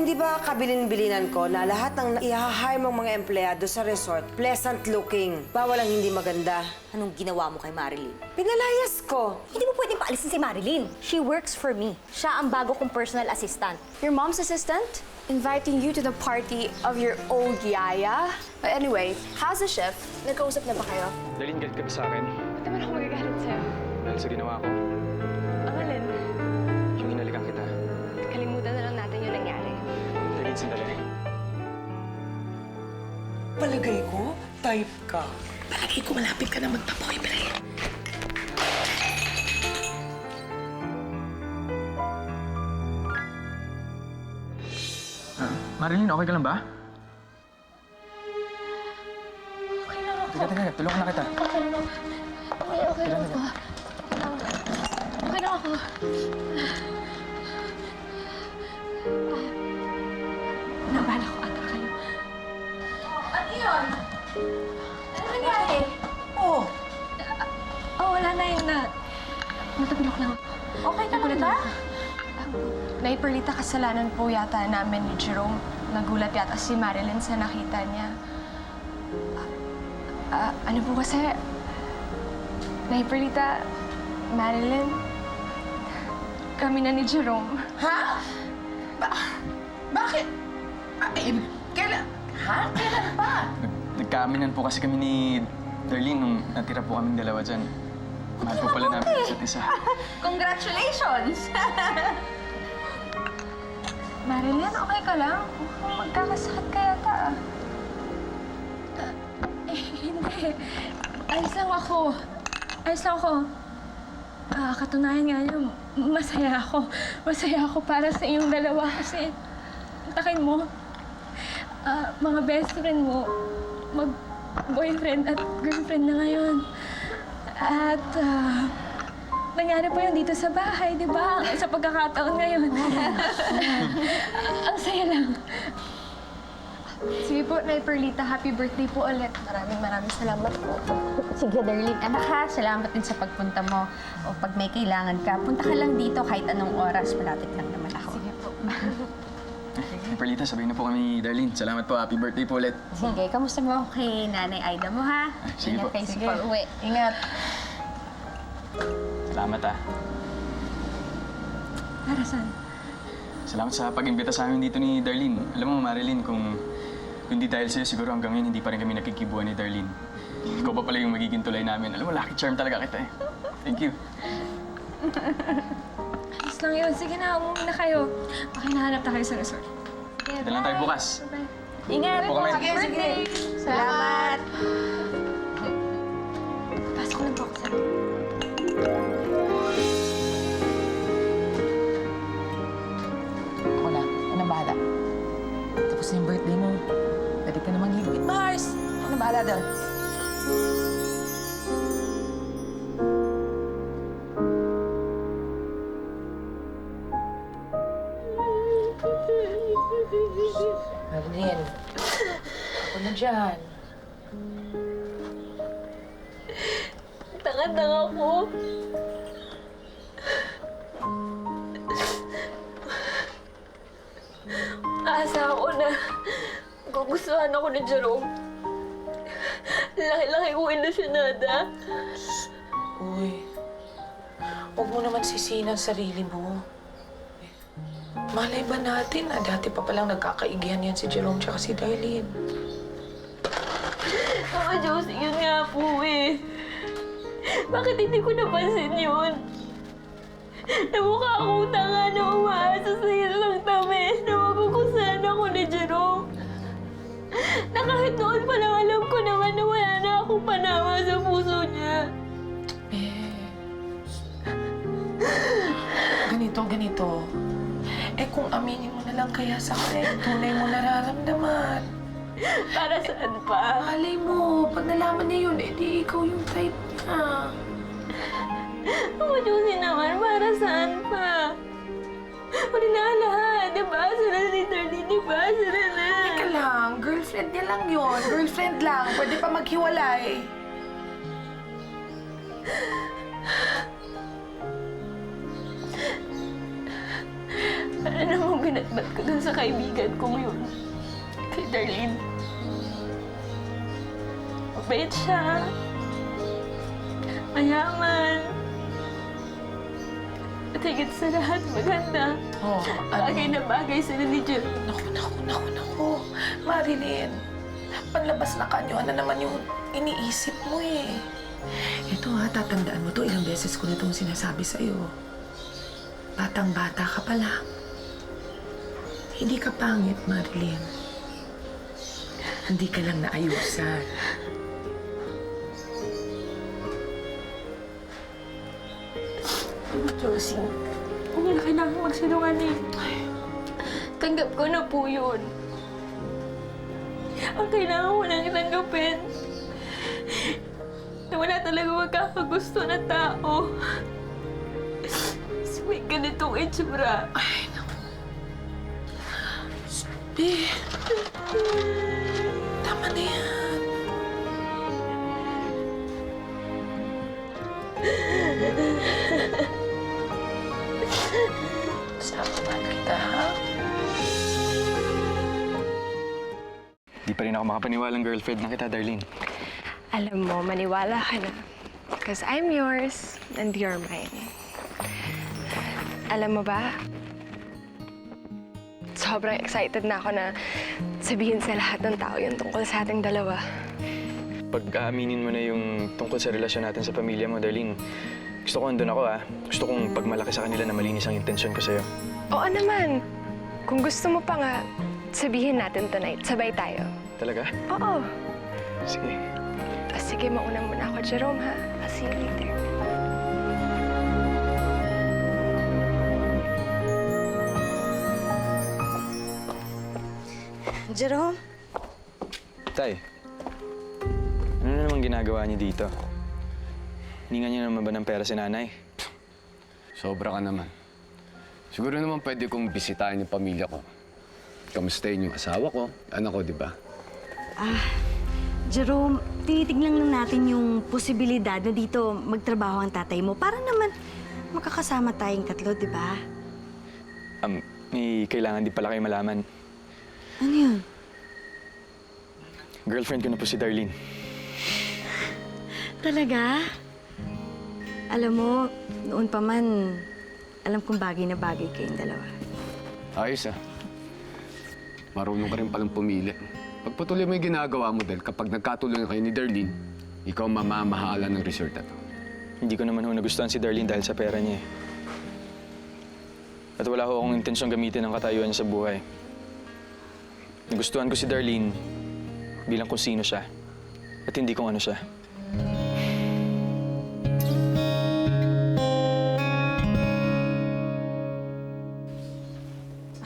Hindi ba kabilin-bilinan ko na lahat ng i-hire mong mga empleyado sa resort, pleasant looking, bawal ang hindi maganda? Anong ginawa mo kay Marilyn? Pinalayas ko. Hindi mo pwedeng paalisin si Marilyn. She works for me. Siya ang bago kong personal assistant. Your mom's assistant? Inviting you to the party of your old yaya? But anyway, how's the shift? Nagkausap na ba kayo? Darlene, galit ka ba sa akin? Ba't naman ako magagalit sa'yo? Dahil sa ginawa ko, Ang alin? yung hinalikan kita. Kalimutan na lang natin yung nangyari. Darlene, sandali. Palagay ko, type ka. Palagay ko malapit ka na magpa-boyfriend. Marilyn, okay ka lang ba? Okay lang ako. Teka, tulungan na kita. Okay lang ako. Okay lang ako. Nabala ko ata kayo. Ano yun? Ano nangyari? Oh, Wala na yun na. Natagulok lang. Okay ka lang ba? Nay Perlita, kasalanan po yata namin ni Jerome. Nagulat yata si Marilyn sa nakita niya. Ano po kasi? Nay Perlita, Marilyn, kami na ni Jerome. ha? Bakit? Kailan? Ha? Kailan ba? Nagkaaminan po kasi kami ni Darlene nung natira po kaming dalawa dyan. Mahal po pala namin isa't isa. Congratulations! Marilyn, okay ka lang? Mukhang magkakasakit ka yata. Hindi. Ayos lang ako. Ayos lang ako. Katunayan nga niyo, masaya ako. Masaya ako para sa inyong dalawa kasi takin mo, mga best friend mo, mag-boyfriend at girlfriend na ngayon. At nangyari po yun dito sa bahay, di ba? Sa pagkakataon ngayon. Ang saya lang. Sige po, Nay Perlita, happy birthday po ulit. Maraming salamat po. Sige, darling. Anak ha, salamat din sa pagpunta mo. O pag may kailangan ka, punta ka lang dito kahit anong oras. Malapit lang naman ako. Sige po. Perlita, sabihin na po kami ni Darlene. Salamat po, happy birthday po ulit. Sige, kamusta mo kay Nanay Aida mo ha? Sige Ingat po. kayo sa pag-uwi. Ingat. Salamat Para saan? Salamat sa pag-imbita sa amin dito ni Darlene. Alam mo, Marilyn, kung hindi dahil sa'yo, siguro hanggang ngayon hindi pa rin kami nakikibuan ni Darlene. Ikaw pa pala yung magiging tulay namin. Alam mo, lucky charm talaga kita eh. Thank you. Ayos lang yun. Sige na, umuwi na kayo. Baka hinahanap na kayo sa resort. Sige, Dala lang tayo bukas. Bye. Ingat! Po kami. Happy birthday! Salamat! Pasok na po ako sa'yo. Ako na. Ako na bahala. Tapos na yung birthday mo. Pwede ka namang higit, Mars. Ako na bahala doon. Marilyn, ako na dyan. Tanga-tanga ko. Asa ako na gugustuhan ako ni Jerome. Laki-laki kong ilusyonada. Uy, huwag mo naman sisihin ang sarili mo. Malay ba natin na dati pa palang nagkakaigihan yan si Jerome tsaka si Darlene? Mama Josie, yun nga po eh. Bakit hindi ko napansin yun? Namukha akong tanga na umaasa sa isang tabi na magugustuhan ako ni Jerome. Na kahit noon pa lang alam ko naman na wala na akong panawa sa puso niya. Ganito. Eh kung aminin mo na lang kaya sa akin, tunay mo nararamdaman. Para saan pa? Malay mo, pag nalaman niya yun, edi ikaw yung type niya. Mama Josie naman, para saan pa? Huli na lahat, diba? Sila ni Darlene, diba? Sila na. Teka lang, girlfriend niya lang yun. Girlfriend lang, pwede pa maghiwalay. Ano namang binatbat ko dun sa kaibigan kong yun? Kay Darlene. Mabait siya. Mayaman. At higit sa lahat, maganda. Oh, Bagay na bagay sila ni Jerome. Naku. Marilyn, panlabas na kanyo. Ano naman yung iniisip mo eh? Ito ha, tatandaan mo to. Ilang beses ko na itong sinasabi sa'yo. Batang-bata ka pa lang. Hindi ka pangit, Marilyn. Hindi ka lang naayusan. Josie, hindi na kailangan magsinungaling. Tanggap ko na po yun. Ang kailangan ko lang tanggapin na wala talaga magkakagusto na tao. So, may ganitong itsura. Ay, naku. Sabi. Tama na yan. Sabahan kita, ha? Di pa rin ako makapaniwalang girlfriend na kita, Darlene. Alam mo, maniwala ka na. Because I'm yours and you're mine. Alam mo ba, sobrang excited na ako na sabihin sa lahat ng tao yung tungkol sa ating dalawa. Pag aaminin mo na yung tungkol sa relasyon natin sa pamilya mo, Darlene, gusto ko andun ako, Gusto kong pagmalaki sa kanila na malinis ang intensyon ko sa'yo. Oo naman. Kung gusto mo pa nga, sabihin natin tonight. Sabay tayo. Talaga? Oo. Sige. Sige, mauna muna ako, Jerome, ha? I'll see you later. Jerome? Tay, ano na naman ginagawa niyo dito? Hiningan niyo naman ba ng pera si nanay? Sobra ka naman. Siguro naman pwede kong bisitahin yung pamilya ko. Kamustahin yung asawa ko, anak ko, di ba? Jerome, tinitignan lang natin yung posibilidad na dito magtrabaho ang tatay mo para naman makakasama tayong tatlo, di ba? May kailangan din pala kayo malaman. Ano yun? Girlfriend ko na po si Darlene. Talaga? Alam mo, noon pa man, alam kong bagay na bagay kayong dalawa. Ayos Marunong ka rin palang pumili. Pagpatuloy mo yung ginagawa mo dahil kapag nagkatuloy kayo ni Darlene, ikaw ang mamamahala ng resort na to. Hindi ko naman nagustuhan si Darlene dahil sa pera niya. At wala ho akong intensyong gamitin ang katayuan niya sa buhay. Nagustuhan ko si Darlene bilang kung sino siya at hindi kung ano siya.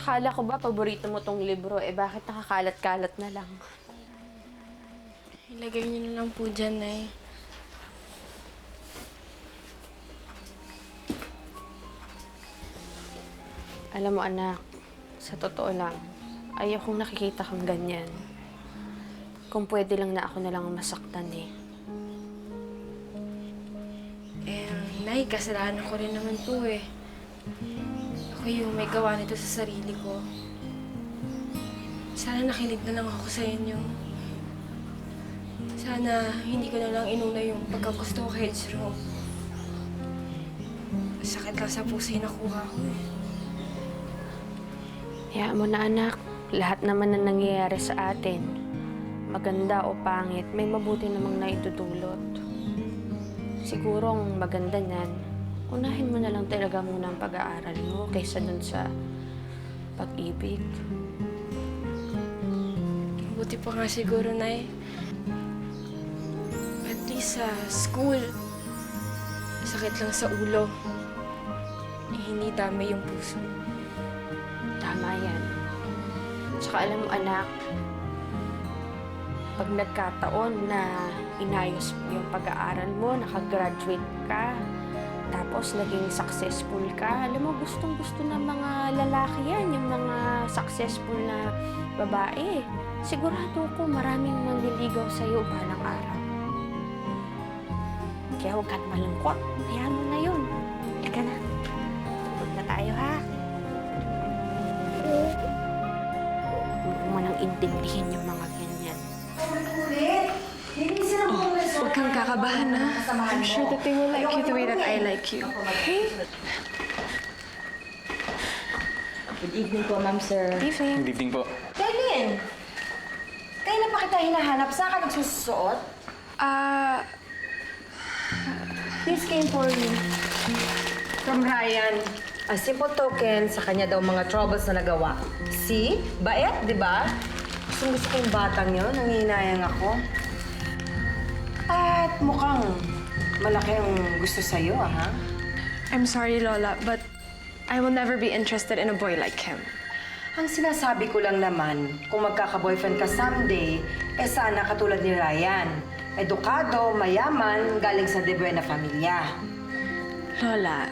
Akala ko ba paborito mo tong libro, bakit nakakalat-kalat na lang? Ilagay niyo na lang po dyan, Nay. Alam mo anak, sa totoo lang, ayokong nakikita kang ganyan. Kung pwede lang na ako na lang ang masaktan Nay, kasalanan ko rin naman to Ako yung may gawa nito sa sarili ko. Sana nakinig na lang ako sa inyo. Sana hindi ko na lang inuna yung pagkagusto ko kay Jerome. Sakit lang sa puso yung nakuha ko Hayaan mo na anak, lahat naman na nangyayari sa atin, maganda o pangit, may mabuti namang naitutulot. Siguro ang maganda niyan, unahin mo na lang talaga muna ang pag-aaral mo kaysa dun sa pag-ibig. Buti pa nga siguro, Nay. At least sa school, sakit lang sa ulo. Hindi dami yung puso. Tama yan. Tsaka alam mo anak, pag nagkataon na inayos mo yung pag-aaral mo, nakagraduate ka, tapos naging successful ka, alam mo, gustong-gusto ng mga lalaki yan, yung mga successful na babae. Sigurado ko maraming manliligaw sa'yo balang araw. Kaya huwag ka malungkot. Hayaan mo na yun. Ika na. Tulog na tayo, ha? intindihin yung mga ganyan. Huwag kang kakabahan, ha? I'm sure that they will like you the way that I like you. Okay? Good evening po, ma'am, sir. Evening. Good evening po. Darlene! Kailan pa kita hinahanap? Saan ka nagsusuot? This came for you. From Ryan. A simple token sa kanya daw mga troubles na nagawa. See? Bait, di ba? Gusto ko yung batang yun. Nangihinayang ako. At mukhang malaki ang gusto sa'yo, ha? I'm sorry, Lola, but I will never be interested in a boy like him. Ang sinasabi ko lang naman, kung magkaka-boyfriend ka someday, sana katulad ni Ryan. Edukado, mayaman, galing sa de buena familia. Lola,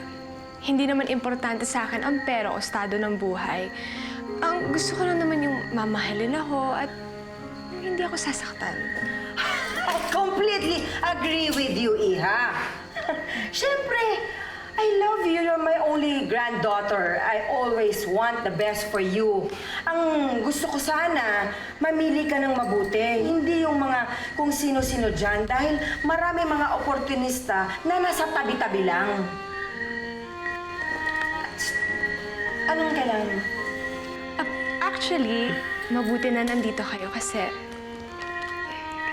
hindi naman importante sa akin ang pera o estado ng buhay. Ang gusto ko lang naman yung mamahalin ako at hindi ako sasaktan. I completely agree with you, Iha. Siyempre, I love you. You're my only granddaughter. I always want the best for you. Ang gusto ko sana, mamili ka ng mabuti. Hindi yung mga kung sino-sino dyan dahil marami mga oportunista na nasa tabi-tabi lang. Anong kailangan mo? Actually, mabuti na nandito kayo kasi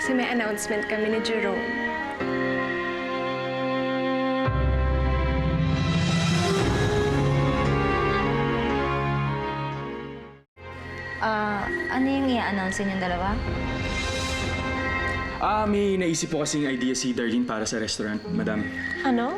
may announcement kami ni Jerome. Ano yung i-announce yung dalawa? May naisip po kasing idea si Darlene para sa restaurant, madam. Ano?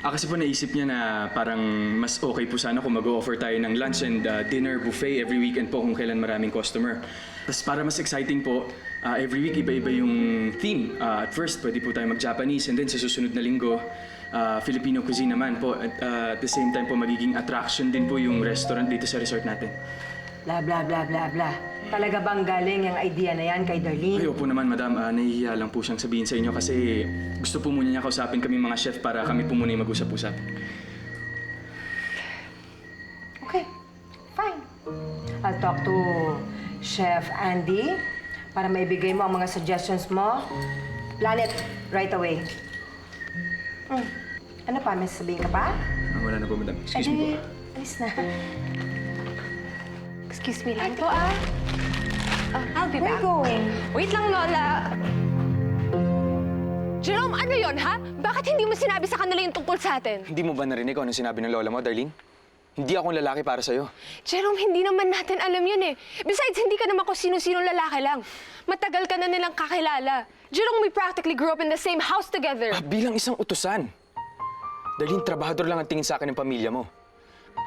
Kasi po naisip niya na parang mas okay po sana kung mag-o-offer tayo ng lunch and dinner buffet every weekend po kung kailan maraming customer. Tapos para mas exciting po, every week iba-iba yung theme. At first, pwede po tayo mag-Japanese and then sa susunod na linggo, Filipino cuisine naman po. At the same time po, magiging attraction din po yung restaurant dito sa resort natin. Bla bla bla bla bla. Talaga bang galing yung idea na yan kay Darlene? Ay, opo naman, madam. Nahihiya lang po siyang sabihin sa inyo kasi gusto po muna niya kausapin kami mga chef para kami po muna yung mag-usap-usap. Okay, fine. I'll talk to Chef Andy para maibigay mo ang mga suggestions mo. Plan it right away. Ano pa? May sasabihin ka pa? Wala na po, madam. Excuse me po. Alis na. Excuse me lang po, I'll be back. Where are you going? Wait lang, Lola. Jerome, ano yon ha? Bakit hindi mo sinabi sa kanila yung tungkol sa atin? Hindi mo ba narinig kung anong sinabi ng lola mo, Darlene? Hindi akong lalaki para sa'yo. Jerome, hindi naman natin alam yun eh. Besides, hindi ka naman kung sino-sino lalaki lang. Matagal ka na nilang kakilala. Jerome, we practically grew up in the same house together. Bilang isang utusan. Darlene, trabahador lang ang tingin sa akin ng pamilya mo.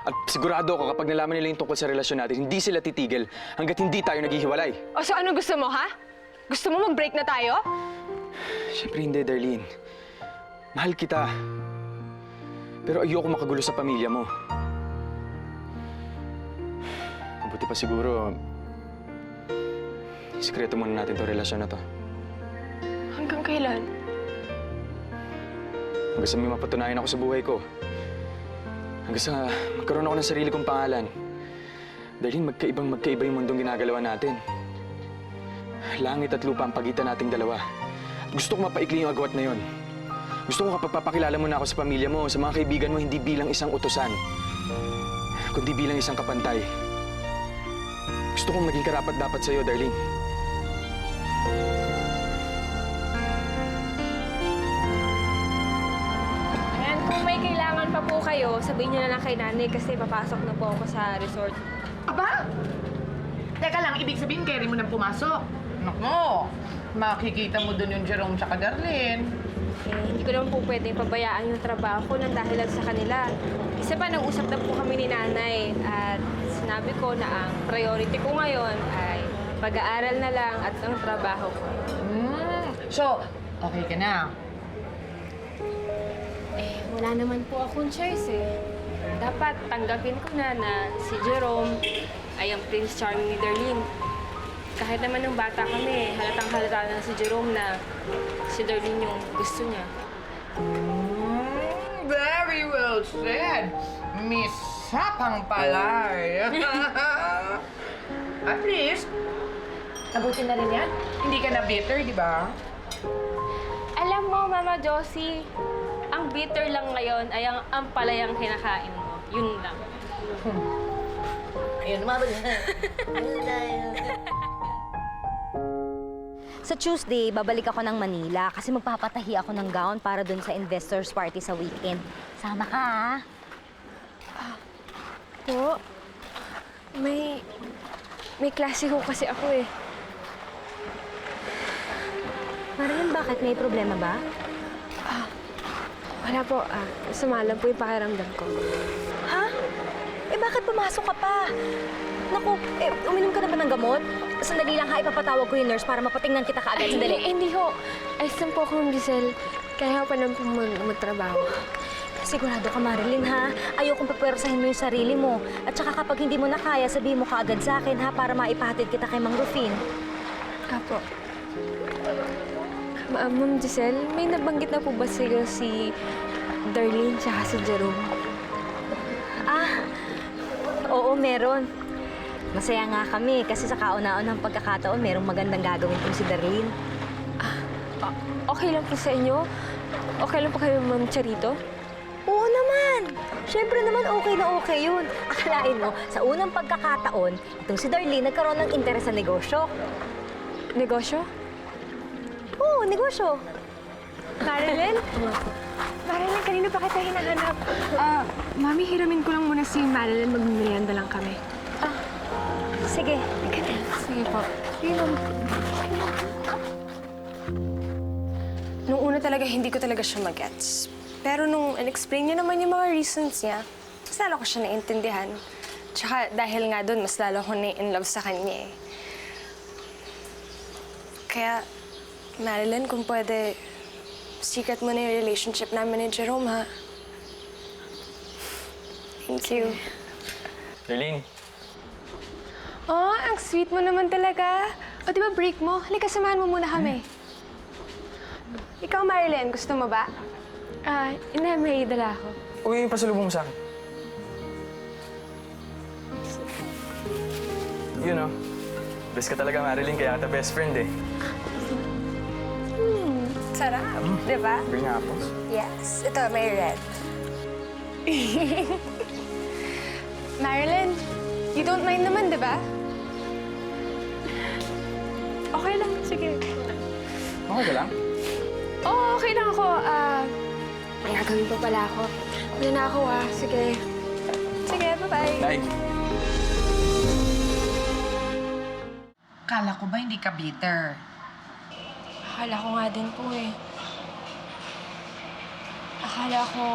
At sigurado ako kapag nalaman nila yung tungkol sa relasyon natin, hindi sila titigil hanggat hindi tayo naghihiwalay. O so ano gusto mo, ha? Gusto mo mag-break na tayo? Siyempre hindi, Darlene. Mahal kita. Pero ayoko makagulo sa pamilya mo. Mabuti pa siguro, sikreto muna natin itong relasyon na to. Hanggang kailan? Hanggang sa may mapatunayan ako sa buhay ko. Hanggang sa magkaroon ako ng sarili kong pangalan. Darlene, magkaiba yung mundong ginagalawan natin. Langit at lupa ang pagitan nating dalawa. At gusto ko mapaikli yung agwat na yon. Gusto ko kapag papakilala mo na ako sa pamilya mo, sa mga kaibigan mo, hindi bilang isang utusan, kundi bilang isang kapantay. Gusto kong maging karapat-dapat sa'yo, Darlene. Ayan, kung may kailangan pa po kayo, sabihin niyo na lang kay nanay kasi papasok na po ako sa resort. Aba! Teka lang, ibig sabihin, carry mo nang pumasok. Nako, makikita mo dun yung Jerome tsaka Darlene. Hindi ko naman po pwedeng pabayaan yung trabaho ko nang dahil lang sa kanila. Isa pa, nag-usap na po kami ni nanay at sinabi ko na ang priority ko ngayon ay pag-aaral na lang at ang trabaho ko. So, okay ka na? Wala naman po akong choice eh. Dapat tanggapin ko na si Jerome ay ang Prince Charming ni Darlene. Kahit naman nung bata kami, halatang-halata na si Jerome na si Darlene yung gusto niya. Very well said, Miss Sapang Palay. At least, Mabuti na rin yan. Hindi ka na bitter, di ba? Alam mo, Mama Josie, ang bitter lang ngayon ay ang ampalayang kinakain mo. Yun lang. Ayun, mabag. Sa Tuesday, babalik ako ng Manila kasi magpapatahi ako ng gown para dun sa investors party sa weekend. Sama ka, ha? Po, may klase ko kasi ako eh. Marilyn, bakit? May problema ba? Wala po, masama lang po yung pakiramdam ko. Ha? Eh, bakit pumasok ka pa? Naku, uminom ka na ba ng gamot? Sandali lang ha, ipapatawag ko yung nurse para mapatingnan kita kaagad. Sandali. Hindi ho. Ayos lang po ako, Ma'am Giselle. Kaya ako pa naman po magtrabaho. Sigurado ka, Marilyn, ha? Ayokong papwersahin mo yung sarili mo. At saka kapag hindi mo na kaya, sabihin mo kaagad sa akin, ha? Para maipahatid kita kay Mang Rufin. Apo. Ma'am Giselle, may nabanggit na po ba sa'yo si Darlene tsaka si Jerome? Oo, meron. Masaya nga kami kasi sa kauna-unang pagkakataon, merong magandang gagawin kong si Darlene. Okay lang po sa inyo? Okay lang po kayo, Ma'am Charito? Oo naman! Siyempre naman okay na okay yun. Akalain mo, sa unang pagkakataon, itong si Darlene nagkaroon ng interes sa negosyo. Negosyo? Oo, negosyo. Marilyn? Marilyn, kanino pa kita hinahanap? Mami, hiramin ko lang muna si Marilyn. Magmerienda lang kami. Sige. Sige po. Sige, Ma'am. Nung una talaga, hindi ko talaga siya mag-gets. Pero nung in-explain niya naman yung mga reasons niya, mas lalo ko siya naintindihan. Tsaka dahil nga doon, mas lalo ko na-in-love sa kanya eh. Kaya, Marilyn, kung pwede, secret mo na yung relationship namin ni Jerome, ha? Thank you. Darlene, Oh, ang sweet mo naman talaga. O, di ba break mo? Halika, samahan mo muna kami. Ikaw, Marilyn, gusto mo ba? Ina, may dala ako. uy, pasalubong mo sa akin. You know, best ka talaga, Marilyn, kaya kita best friend eh. Sarap, di ba? Bring apples. Yes. Ito, may red. Marilyn, you don't mind naman, di ba? Okay lang, sige. Okay ka lang? Oo, okay lang ako. May gagawin pa pala ako. Muna na ako, Sige. Sige, bye-bye. Bye. Kala ko ba hindi ka bitter? Akala ko nga din po eh. Akala ko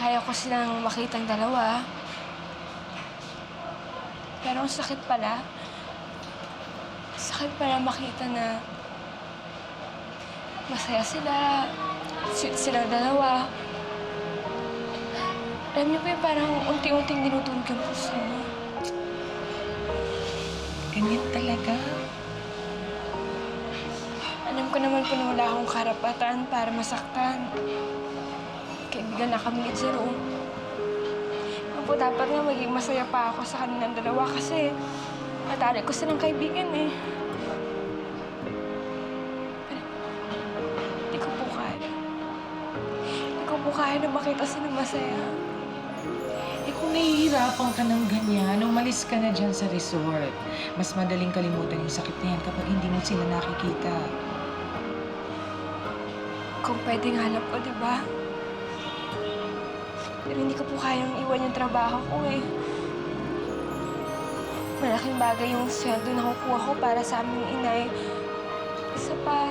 kaya ko silang makitang dalawa. Pero ang sakit pala. Sakit pala makita na masaya sila, sweet silang dalawa. Alam niyo ba yung parang unti-unting dinutulog yung puso mo? Ganyan talaga. Alam ko naman po na wala akong karapatan para masaktan. Kaibigan na kami ni Jerome. Opo, dapat nga maging masaya pa ako sa kanilang dalawa kasi matali ko silang kaibigan eh. Pero, di ko po kaya. Di ko po kaya na makita silang masaya. Eh kung nahihirapan ka ng ganyan, umalis ka na dyan sa resort. Mas madaling kalimutan yung sakit na yan kapag hindi mo sila nakikita. Kung pwedeng hanap ko, di ba? Pero hindi ko po kayang iwan yung trabaho ko eh. Malaking bagay yung sweldo na kukuha ko para sa aming inay. Isa pa,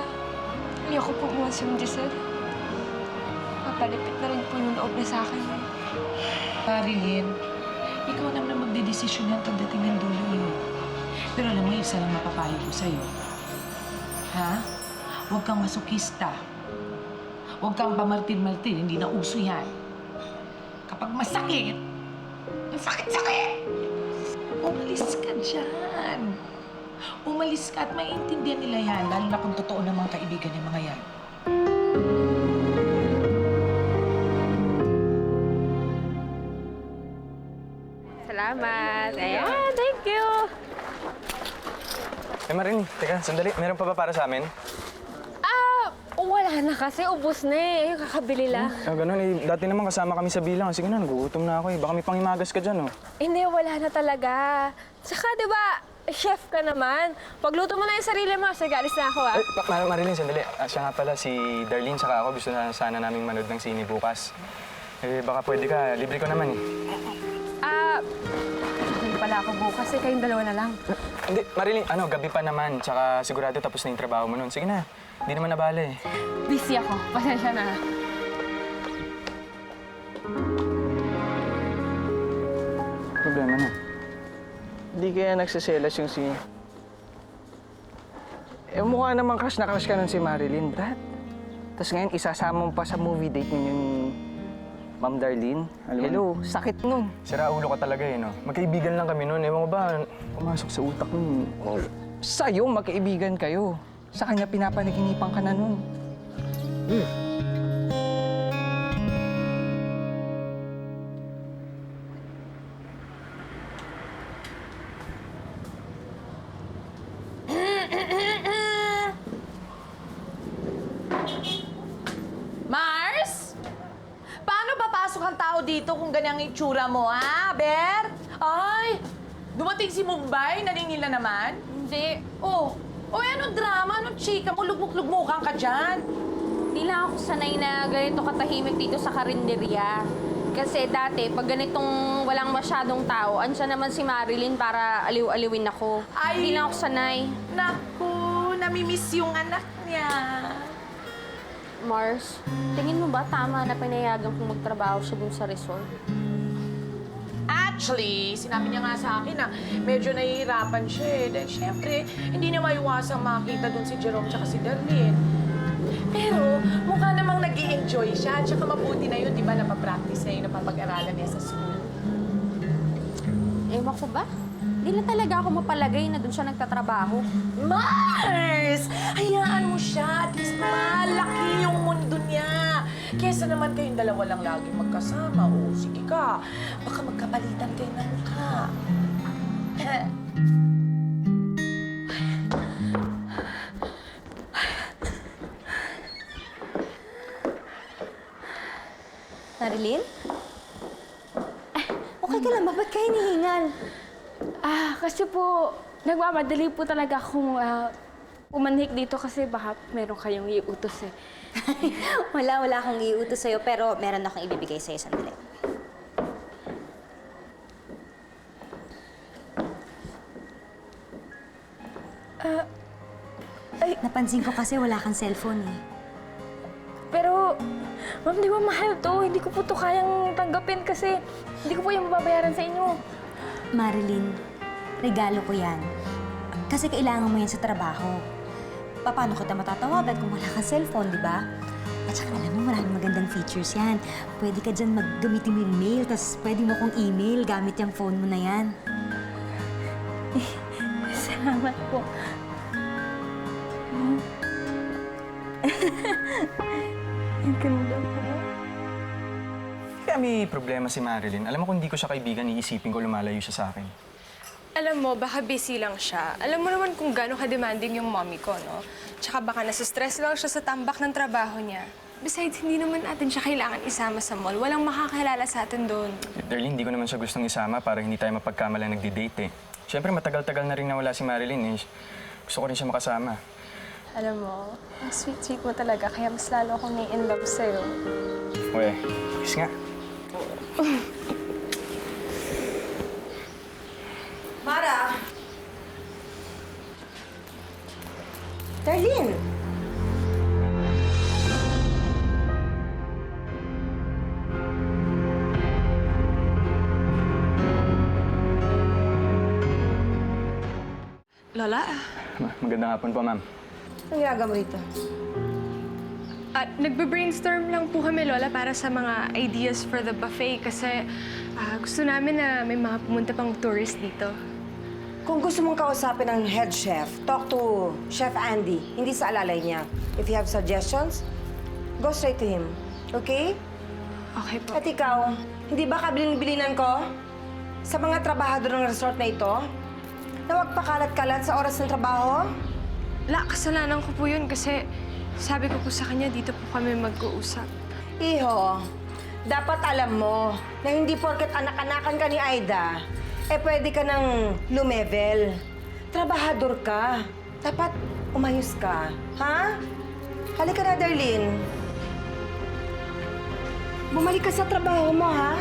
ayoko po iwan si Giselle. Papalipit na rin po yung loob na sa akin. Marilyn, ikaw naman magdedesisyon yan pagdating ng dulo eh. Pero alam mo, isa lang mapapayo ko sa'yo. Ha? Huwag kang masukista. Huwag kang pamartin-martin, hindi na uso yan. Kapag masakit, masakit-sakit! Umalis ka dyan. Umalis ka at maiintindihan nila yan, lalo na kung totoo ng mga kaibigan ng mga yan. Salamat. Ayan, thank you. Marilyn, teka, sandali. Meron pa ba para sa amin? Wala na kasi. Ubus na eh. Kakabili lang. Ganun eh. Dati naman kasama kami sa bilang. Sige na, nagugutom na ako eh. Baka may pangimagas ka dyan, oh. Hindi, wala na talaga. Saka, di ba, chef ka naman. Pagluto mo na yung sarili mo. Sige, alis na ako, Marilyn, sandali. Siya nga pala, si Darlene saka ako. Gusto na sana naming manood ng sine bukas. Baka pwede ka. Libre ko naman eh. Hindi pala ako bukas eh. Kayong dalawa na lang. Hindi, Marilyn, gabi pa naman. Tsaka sigurado tapos na yung trabaho mo nun. Sige na. Hindi naman nabala eh. Busy ako. Pasensya na. Problema na. Hindi kaya nagsiselas yung si... mukha naman crush na crush ka nun si Marilyn, Brad. Tapos ngayon, isasama mo pa sa movie date ninyo ni Ma'am Darlene. Hello, sakit nun. Sira ulo ka talaga eh, no? Magkaibigan lang kami nun. Ewan ko ba, pumasok sa utak nun. Sa'yo, magkaibigan kayo. Sa kanya, pinapanaginipan ka na nun. Mars? Paano papasok ang tao dito kung ganyang itsura mo, ha, Bert? Ay, dumating si Mumbai, naningil na naman? Hindi. Oh, anong drama? Anong chika mo? Lugmok-lugmukan ka dyan. Hindi lang ako sanay na ganito katahimik dito sa karinderya. Kasi dati, pag ganitong walang masyadong tao, andyan naman si Marilyn para aliw-aliwin ako. Ay. Hindi lang ako sanay. Naku, namimiss yung anak niya. Mars, tingin mo ba tama na pinayagan kong magtrabaho siya dun sa resort? Actually, sinabi niya nga sa akin na medyo nahihirapan siya eh. Dahil syempre, hindi na maiwasang makita doon si Jerome tsaka si Darlene. Pero mukha namang nag-i-enjoy siya. Tsaka mabuti na yun, di ba, napapractice na yun, napapag-aralan niya sa school. Ewan ko ba? Hindi na talaga ako mapalagay na doon siya nagtatrabaho. Mars! Hayaan mo siya. At least malaki yung mundo niya. Kesa naman kayong dalawa lang lagi magkasama. O, sige ka. Baka magkapalitan kayo ng mukha. Marilyn? Okay ka lang ba? Ba't kayo hinihingal? Kasi po, nagmamadali po talaga akong umanhik dito kasi baka meron kayong iutos eh. wala akong iutos sa'yo, pero meron akong ibibigay sa'yo sandali. Napansin ko kasi wala kang cellphone eh. Pero, ma'am, di ba mahal to? Hindi ko po to kayang tanggapin kasi hindi ko po yung mababayaran sa inyo. Marilyn, regalo ko yan. Kasi kailangan mo yan sa trabaho. Paano kita matatawagan kung wala kang cellphone, di ba? At saka alam mo, maraming magandang features yan. Pwede ka dyan maggamitin mo yung mail, tapos pwede mo kong email gamit yung phone mo na yan. Salamat po. Ang ganda po. Kaya may problema si Marilyn. Alam mo, kung hindi ko siya kaibigan, iisipin ko lumalayo siya sa akin. Alam mo, baka busy lang siya. Alam mo naman kung gaano ka-demanding yung mommy ko, no? Tsaka baka nasa-stress lang siya sa tambak ng trabaho niya. Besides, hindi naman natin siya kailangan isama sa mall. Walang makakilala sa atin doon. Darlene, hindi ko naman siya gustong isama para hindi tayo mapagkamalang nagdi-date eh. Siyempre, matagal-tagal na rin nawala si Marilyn eh. Gusto ko rin siya makasama. Alam mo, ang sweet-sweet mo talaga, kaya mas lalo akong in love sa'yo. Uy, kiss nga. Mara! Darlene! Lola? Magandang hapon po, ma'am. Ang ginagawa mo rito? Nagbe-brainstorm lang po kami, Lola, para sa mga ideas for the buffet kasi gusto namin na may mga pumunta pang tourist dito. Kung gusto mong kausapin ng head chef, talk to Chef Andy, hindi sa alalay niya. If you have suggestions, go straight to him. Okay? Okay po. At ikaw, hindi ba kabilin-bilinan ko sa mga trabahador ng resort na ito? na magpakalat-kalat sa oras ng trabaho? La, kasalanan ko po yun kasi sabi ko po sa kanya dito po kami mag-uusap. Iho, dapat alam mo na hindi porket anak-anakan ka ni Aida, pwede ka nang lumevel. Trabahador ka. Dapat umayos ka. Ha? Halika na, Darlene. Bumalik ka sa trabaho mo, ha?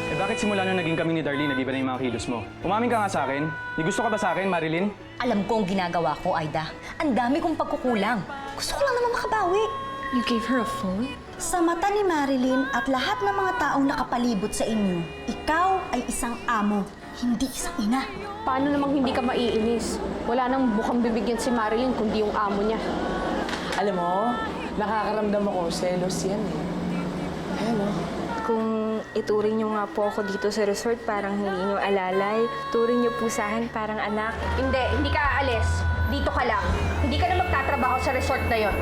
Eh bakit simula nung naging kami ni Darlene, nag-iba na yung mga kilos mo? Umamin ka nga sa akin. May gusto ka ba sa akin, Marilyn? Alam ko ang ginagawa ko, Aida. Ang dami kong pagkukulang. Gusto ko lang naman makabawi. You gave her a phone? Sa mata ni Marilyn at lahat ng mga taong nakapalibot sa inyo, ikaw ay isang amo, hindi isang ina. Paano namang hindi ka maiinis? Wala nang bukang bibigyan si Marilyn kundi yung amo niya. Alam mo, nakakaramdam ako, selos yan eh. Ayan o. Kung ituring niyo nga po ako dito sa resort, parang hindi niyo alalay. Turing niyo po sa akin parang anak. Hindi ka aalis. Dito ka lang. Hindi ka na magtatrabaho sa resort na yon.